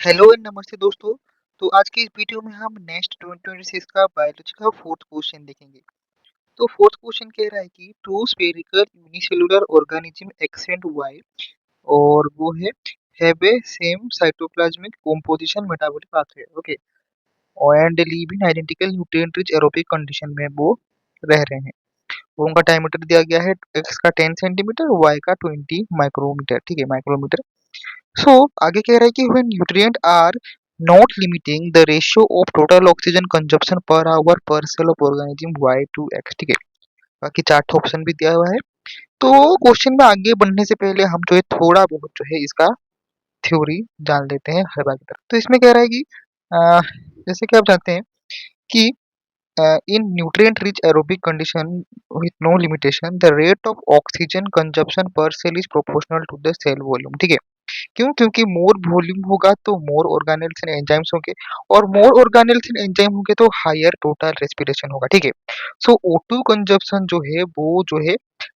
Hello and नमस्ते दोस्तों। तो आज की इस वीडियो में हम नेक्स्ट 2026 का बायोलॉजी का फोर्थ क्वेश्चन देखेंगे। तो फोर्थ क्वेश्चन कह रहा है कि two spherical unicellular organism x and y और वो है have a same cytoplasmic composition metabolic pathway. Okay, and live in identical nutrient rich aerobic condition में वो रह रहे हैं। और उनका डायमीटर दिया गया है एक्स का 10 सेंटीमीटर, वाई का 20 माइक्रोमीटर। ठीक है, माइक्रोमीटर। So आगे कह रहा है कि when nutrient are not limiting the ratio of total oxygen consumption per hour per cell of organism y to x। ठीक है, बाकी चार्ट ऑप्शन भी दिया हुआ है। तो क्वेश्चन में आगे बढ़ने से पहले हम जो है थोड़ा बहुत जो है इसका थ्योरी जान लेते हैं हर बार की तरह। तो इसमें कह रहा है कि अ, जैसे कि आप जानते हैं कि in nutrient rich aerobic condition with no limitation the rate of oxygen consumption per cell is proportional to the cell volume। ठीक है, क्यों? क्योंकि मोर वॉल्यूम होगा तो मोर ऑर्गेनेल्स एंड एंजाइम्स होंगे, और मोर ऑर्गेनेल्स एंड एंजाइम होंगे तो हायर टोटल रेस्पिरेशन होगा। ठीक है, सो O2 कंजप्शन जो है वो जो है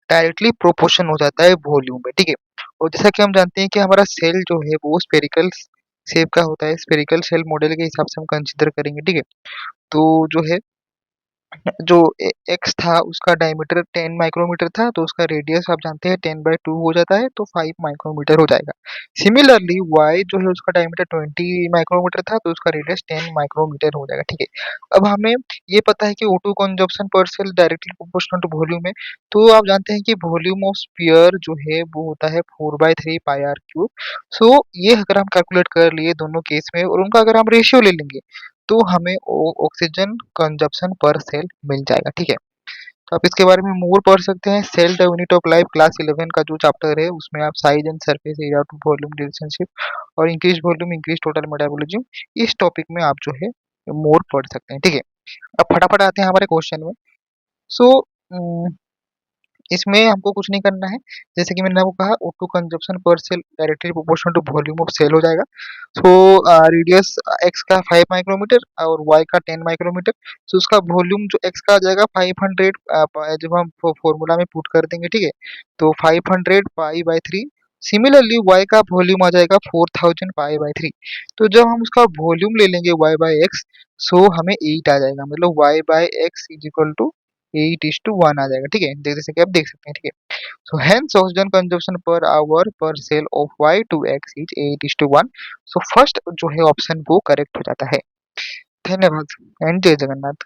डायरेक्टली प्रोपोर्शन हो जाता है वॉल्यूम में। ठीक है, और जैसा कि हम जानते हैं कि हमारा सेल जो है वो स्फेरिकल शेप का होता है, स्फेरिकल सेल मॉडल के हिसाब से हम कंसीडर करेंगे। ठीक है, तो जो है जो एक्स था उसका डायमीटर 10 माइक्रोमीटर था, तो उसका रेडियस आप जानते हैं 10/2 हो जाता है, तो 5 माइक्रोमीटर हो जाएगा। सिमिलरली वाई जो है उसका डायमीटर 20 माइक्रोमीटर था, तो उसका रेडियस 10 माइक्रोमीटर हो जाएगा। ठीक है, अब हमें ये पता है कि O2 consumption per cell directly proportional to volume है। तो आप जानते हैं कि वॉल्यूम ऑफ स्फीयर जो है वो होता है 4/3 पाई आर क्यूब। सो ये अगर हम कैलकुलेट कर लिए दोनों केस में और उनका अगर हम रेशियो ले लेंगे तो हमें ऑक्सीजन कंजप्शन पर सेल मिल जाएगा। ठीक है, तो आप इसके बारे में मोर पढ़ सकते हैं cell the unit of life class 11 का जो चैप्टर है उसमें आप size and surface area to volume relationship और increase volume increase total metabolism, इस टॉपिक में आप जो है मोर पढ़ सकते हैं। ठीक है, अब फटाफट आते हैं हमारे क्वेश्चन में। सो इसमें हमको कुछ नहीं करना है। जैसे कि मैंने आपको कहा O2 consumption per cell directly proportional to volume of cell हो जाएगा। सो रेडियस एक्स का 5 माइक्रोमीटर और वाई का 10 माइक्रोमीटर। सो उसका वॉल्यूम जो एक्स का आ जाएगा 500, जब हम फॉर्मूला में पुट कर देंगे। ठीक है, तो 500 पाई बाई 3। सिमिलरली वाई का वॉल्यूम आ जाएगा 4000 पाई बाई 3। तो जब हम उसका वॉल्यूम ले लेंगे वाई बाई एक्स, सो हमें 8 आ जाएगा, मतलब y by x is equal to 8:1 आ जाएगा। ठीक है, जैसे कि आप देख सकते हैं। ठीक है, so hence oxygen consumption per hour per cell of Y to X is 8:1। So first जो है ऑप्शन वो करेक्ट हो जाता है। धन्यवाद एंड जय जगन्नाथ।